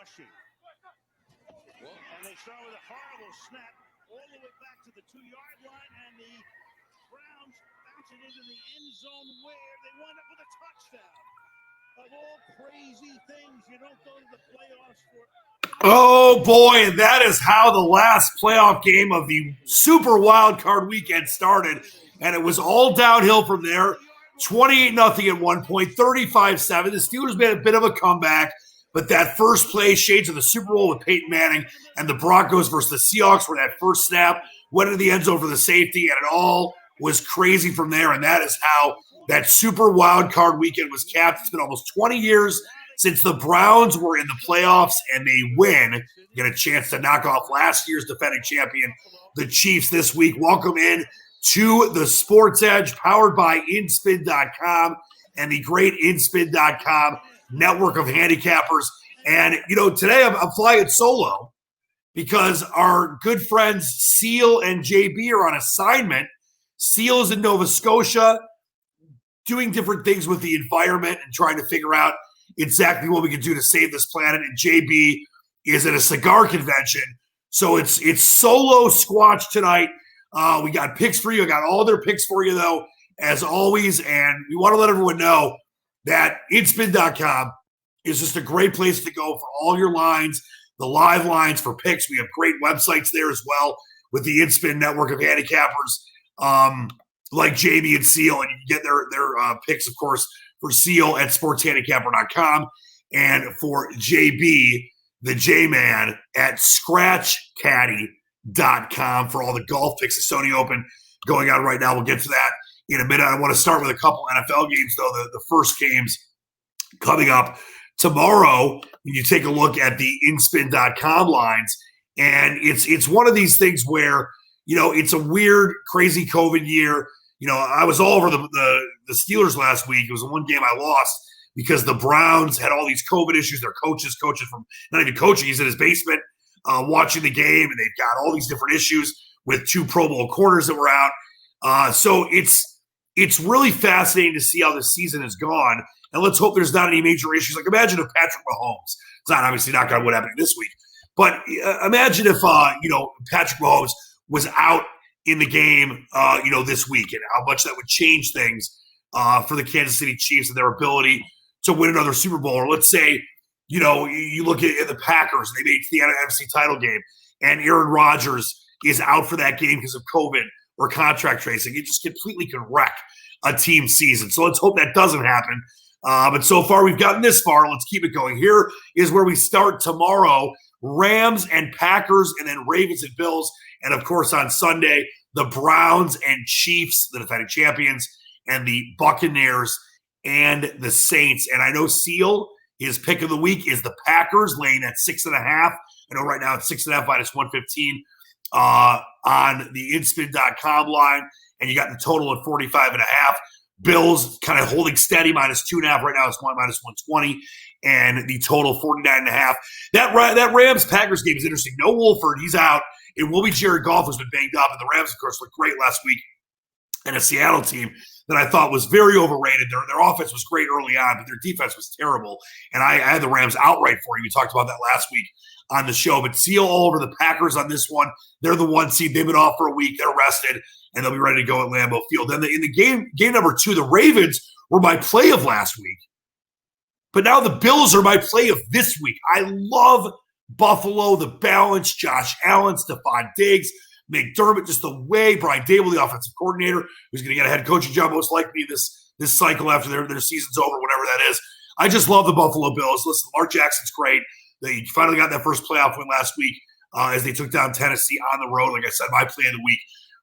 rushing. And they start with a horrible snap all the way back to the 2-yard line, and the Browns bounce it into the end zone where they wind up with a touchdown. Of all crazy things, you don't go to the playoffs for. Oh boy, and that is how the last playoff game of the Super Wild Card weekend started, and it was all downhill from there. 28-0 at one point, 35-7. The Steelers made a bit of a comeback, but that first play, shades of the Super Bowl with Peyton Manning and the Broncos versus the Seahawks, where that first snap went into the end zone for the safety, and it all was crazy from there, and that is how that Super Wild Card weekend was capped. It's been almost 20 years since the Browns were in the playoffs, and they win. Get a chance to knock off last year's defending champion, the Chiefs, this week. Welcome in to the Sports Edge, powered by InSpin.com and the great InSpin.com network of handicappers. And, today I'm flying solo because our good friends Seal and JB are on assignment. Seal is in Nova Scotia doing different things with the environment and trying to figure out exactly what we can do to save this planet. And JB is at a cigar convention. So it's solo Squatch tonight. We got picks for you. I got all their picks for you, though, as always. And we want to let everyone know that InSpin.com is just a great place to go for all your lines, the live lines for picks. We have great websites there as well with the InSpin network of handicappers like JB and Seal. And you can get their picks, of course, for Seal at sportshandicapper.com and for JB, the J-Man, at scratchcaddy.com for all the golf picks. The Sony Open going on right now. We'll get to that in a minute. I want to start with a couple NFL games, though. The first games coming up tomorrow. You take a look at the InSpin.com lines, and it's one of these things where, it's a weird, crazy COVID year. I was all over the Steelers last week. It was the one game I lost because the Browns had all these COVID issues. Their coaches from not even coaching. He's in his basement watching the game, and they've got all these different issues with 2 Pro Bowl corners that were out. So it's really fascinating to see how the season has gone. And let's hope there's not any major issues. Like, imagine if Patrick Mahomes, it's not obviously not going to what happened this week, but imagine if, Patrick Mahomes was out in the game, this week, and how much that would change things for the Kansas City Chiefs and their ability to win another Super Bowl. Or let's say, you look at the Packers, they made it to the NFC title game, and Aaron Rodgers is out for that game because of COVID or contract tracing. It just completely can wreck a team season. So let's hope that doesn't happen. But so far, we've gotten this far. Let's keep it going. Here is where we start tomorrow. Rams and Packers, and then Ravens and Bills. And, of course, on Sunday, the Browns and Chiefs, the defending champions, and the Buccaneers and the Saints. And I know Seal, his pick of the week is the Packers, laying at 6.5. I know right now it's 6.5 minus 115 on the InSpin.com line. And you got the total at 45.5. Bills kind of holding steady, minus 2.5. Right now it's minus 120. And the total 49.5. That Rams-Packers game is interesting. No Wolford, he's out. It will be Jared Goff, who's been banged up. And the Rams, of course, looked great last week. And a Seattle team that I thought was very overrated. Their offense was great early on, but their defense was terrible. And I had the Rams outright for you. We talked about that last week on the show. But Seal all over the Packers on this one. They're the 1 seed. They've been off for a week. They're rested, and they'll be ready to go at Lambeau Field. Then in the game number 2, the Ravens were my play of last week. But now the Bills are my play of this week. I love Buffalo, the balance, Josh Allen, Stephon Diggs, McDermott, just the way Brian Dable, the offensive coordinator, who's going to get a head coaching job most likely this cycle after their season's over, whatever that is. I just love the Buffalo Bills. Listen, Lamar Jackson's great. They finally got that first playoff win last week as they took down Tennessee on the road. Like I said, my play of the week.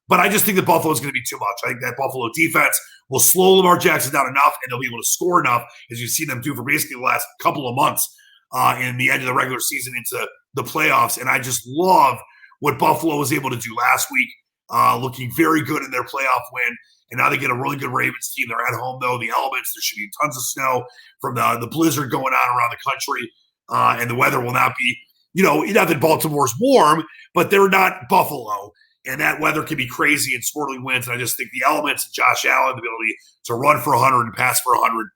But I just think that Buffalo is going to be too much. I think that Buffalo defense will slow Lamar Jackson down enough, and they'll be able to score enough, as you've seen them do for basically the last couple of months in the end of the regular season into the playoffs. And I just love what Buffalo was able to do last week, looking very good in their playoff win. And now they get a really good Ravens team. They're at home, though. The elements, there should be tons of snow from the blizzard going on around the country, and the weather will not be, not that Baltimore's warm, but they're not Buffalo. And that weather can be crazy and swirling winds. And I just think the elements of Josh Allen, the ability to run for 100 and pass for 100,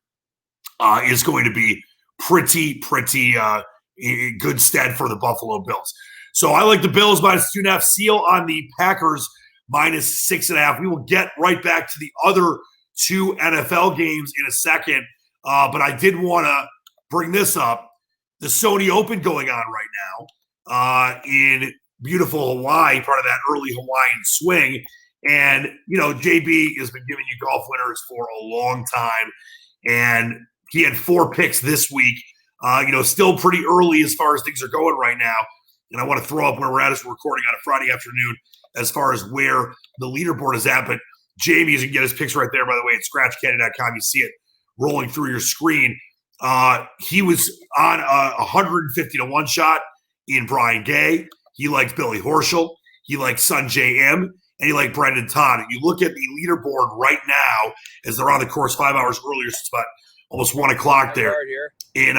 is going to be pretty in good stead for the Buffalo Bills. So I like the Bills -2.5. Seal on the Packers -6.5. We will get right back to the other two NFL games in a second, but I did want to bring this up. The Sony Open going on right now in beautiful Hawaii, part of that early Hawaiian swing. And, JB has been giving you golf winners for a long time, and he had 4 picks this week. Still pretty early as far as things are going right now. And I want to throw up where we're at as we're recording on a Friday afternoon as far as where the leaderboard is at. But Jamie, you can get his picks right there, by the way, at scratchcandy.com. You see it rolling through your screen. He was on a 150-1 shot in Brian Gay. He likes Billy Horschel. He likes Sungjae Im. And he liked Brendan Todd. And you look at the leaderboard right now as they're on the course 5 hours earlier. So it's about almost 1 o'clock there in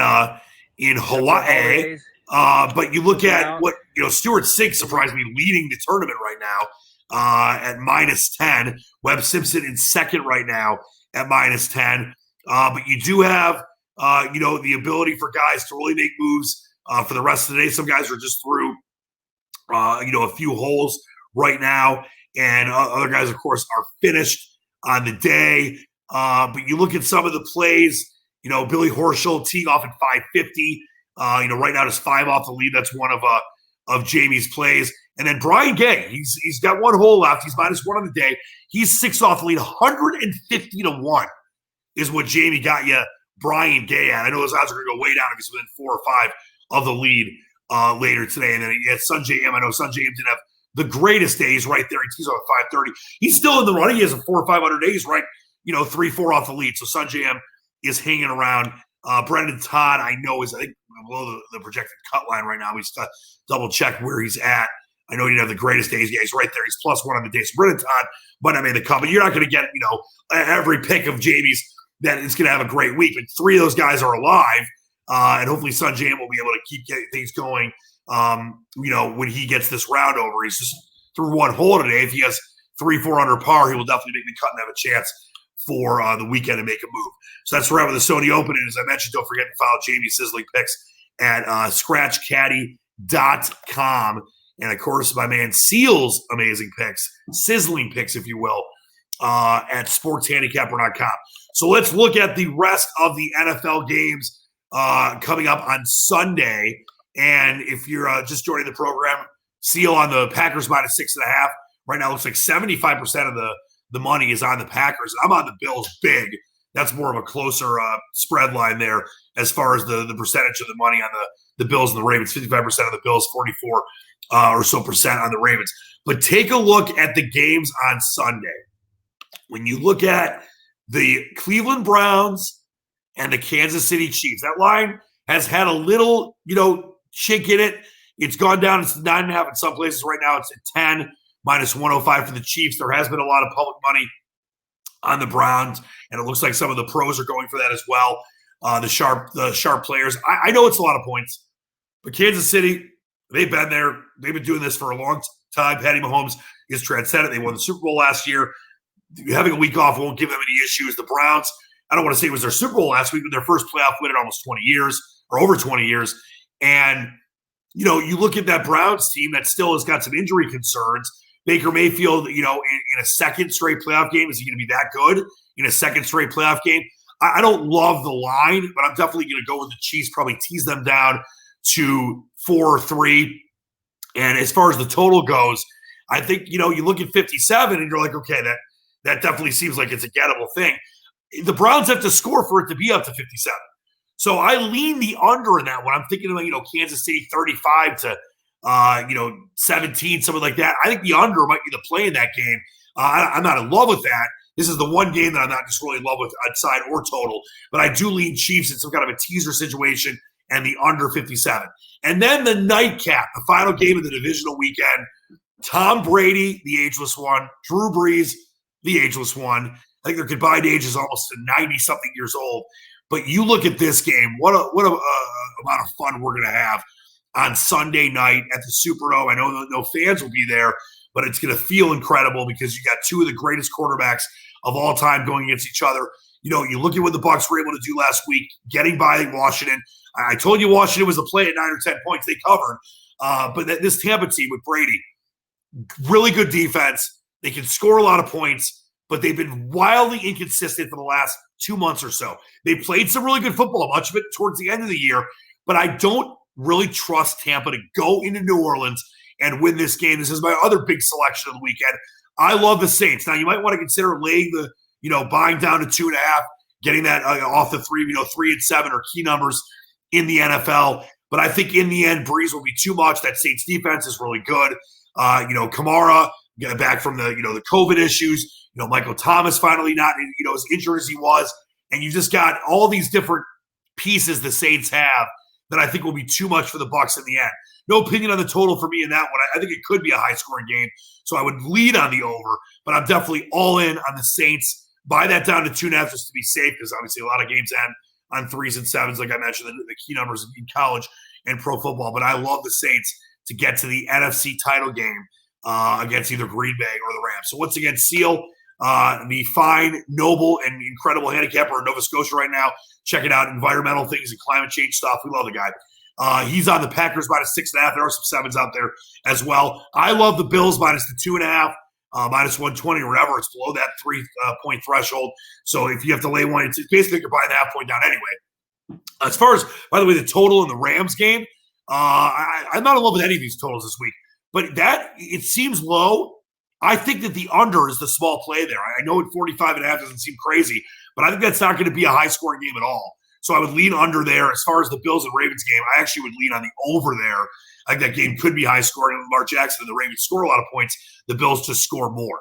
Hawaii. But you look at what, Stuart Sink surprised me leading the tournament right now at -10. Webb Simpson in second right now at -10. But you do have, the ability for guys to really make moves for the rest of the day. Some guys are just through, a few holes right now. And other guys, of course, are finished on the day. But you look at some of the plays, Billy Horschel teeing off at 550. Right now it's 5 off the lead. That's one of Jamie's plays. And then Brian Gay, he's got 1 hole left. He's -1 on the day. He's 6 off the lead. 150-1 is what Jamie got you Brian Gay at. I know those odds are going to go way down if he's within 4 or 5 of the lead later today. And then you had Sungjae Im. I know Sungjae Im didn't have the greatest days right there. He tees off at 530. He's still in the running. He has a 400 or 500 days, right? 3-4 off the lead. So Sungjae Im is hanging around. Brendan Todd, I know, is, I think, below the projected cut line right now. We just double check where he's at. I know he didn't have the greatest days. Yeah, he's right there. He's +1 on the day. So Brendan Todd might not make the cut, but you're not going to get, every pick of Jamie's that it's going to have a great week. But 3 of those guys are alive, and hopefully Sungjae Im will be able to keep getting things going. When he gets this round over, he's just through 1 hole today. If he has 3-4 under par, he will definitely make the cut and have a chance for the weekend to make a move. So that's right with the Sony Open. And as I mentioned, don't forget to follow Jamie Sizzling Picks at scratchcaddy.com. And of course, my man Seal's amazing picks, sizzling picks, if you will, at sportshandicapper.com. So let's look at the rest of the NFL games coming up on Sunday. And if you're just joining the program, Seal on the Packers -6.5. Right now, it looks like 75% of the money is on the Packers. I'm on the Bills big. That's more of a closer spread line there as far as the percentage of the money on the Bills and the Ravens. 55% of the Bills, 44 or so percent on the Ravens. But take a look at the games on Sunday. When you look at the Cleveland Browns and the Kansas City Chiefs, that line has had a little, chink in it. It's gone down. It's 9.5 in some places. Right now it's at 10, -105 for the Chiefs. There has been a lot of public money on the Browns, and it looks like some of the pros are going for that as well. The sharp players. I know it's a lot of points, but Kansas City, they've been there. They've been doing this for a long time. Patty Mahomes is transcendent. They won the Super Bowl last year. Having a week off won't give them any issues. The Browns, I don't want to say it was their Super Bowl last week, but their first playoff win in almost 20 years or over 20 years. And, you look at that Browns team that still has got some injury concerns. Baker Mayfield, in a second straight playoff game, is he going to be that good in a second straight playoff game? I don't love the line, but I'm definitely going to go with the Chiefs, probably tease them down to 4-3. And as far as the total goes, I think, you look at 57 and you're like, okay, that definitely seems like it's a gettable thing. The Browns have to score for it to be up to 57. So I lean the under in that one. I'm thinking about, Kansas City 35 to 17, something like that. I think the under might be the play in that game. I'm not in love with that. This is the one game that I'm not just really in love with on side or total, but I do lean Chiefs in some kind of a teaser situation and the under 57. And then the nightcap, the final game of the divisional weekend, Tom Brady, the ageless one, Drew Brees, the ageless one. I think their combined age is almost 90-something years old. But you look at this game, what a amount of fun we're going to have on Sunday night at the Superdome. I know that no fans will be there, but it's going to feel incredible because you got 2 of the greatest quarterbacks of all time going against each other. You look at what the Bucs were able to do last week, getting by Washington. I told you Washington was a play at 9 or 10 points. They covered. But this Tampa team with Brady, really good defense. They can score a lot of points, but they've been wildly inconsistent for the last 2 months or so. They played some really good football, much of it towards the end of the year, but I don't really trust Tampa to go into New Orleans and win this game. This is my other big selection of the weekend. I love the Saints. Now, you might want to consider laying the, buying down to 2.5, getting that off the 3, 3 and 7 are key numbers in the NFL. But I think in the end, Breeze will be too much. That Saints defense is really good. Kamara got back from the COVID issues. Michael Thomas finally not, as injured as he was. And you just got all these different pieces the Saints have that I think will be too much for the Bucs in the end. No opinion on the total for me in that one. I think it could be a high-scoring game, so I would lead on the over, but I'm definitely all in on the Saints. Buy that down to 2.5 just to be safe, because obviously a lot of games end on 3s and 7s, like I mentioned, the key numbers in college and pro football. But I love the Saints to get to the NFC title game against either Green Bay or the Rams. So once again, Seal, the fine, noble, and incredible handicapper in Nova Scotia right now. Check it out, environmental things and climate change stuff. We love the guy. He's on the Packers minus 6.5. There are some 7s out there as well. I love the Bills minus the 2.5, minus 120 or whatever. It's below that 3-point threshold. So if you have to lay one, it's basically you're buying the half point down anyway. As far as, by the way, the total in the Rams game, I'm not in love with any of these totals this week, but it seems low. I think that the under is the small play there. I know at 45.5 doesn't seem crazy, but I think that's not going to be a high-scoring game at all. So I would lean under there. As far as the Bills and Ravens game, I actually would lean on the over there. I think that game could be high-scoring. Lamar Jackson and the Ravens score a lot of points. The Bills just score more.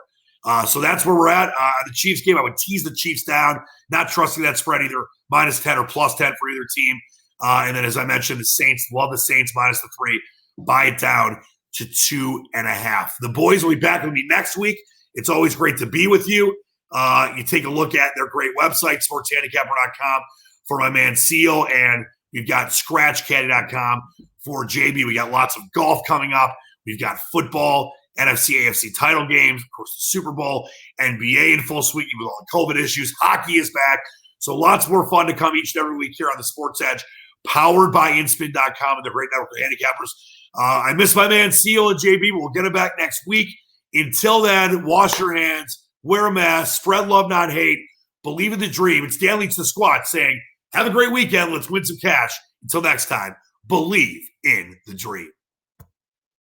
So that's where we're at. The Chiefs game, I would tease the Chiefs down, not trusting that spread either minus 10 or plus 10 for either team. And then, as I mentioned, the Saints, love the Saints minus the 3. Buy it down to 2.5. The boys will be back with me next week. It's always great to be with you. You take a look at their great website, sportshandicapper.com for my man Seal, and you've got scratchcaddy.com for JB. We got lots of golf coming up. We've got football, NFC, AFC title games, of course, the Super Bowl, NBA in full swing with all the COVID issues. Hockey is back. So lots more fun to come each and every week here on the Sports Edge, powered by inspin.com and the great network of handicappers. I miss my man Seal and JB, but we'll get him back next week. Until then, wash your hands, wear a mask, spread love, not hate, believe in the dream. It's Dan Leach, the Squatch, saying, have a great weekend. Let's win some cash. Until next time, believe in the dream.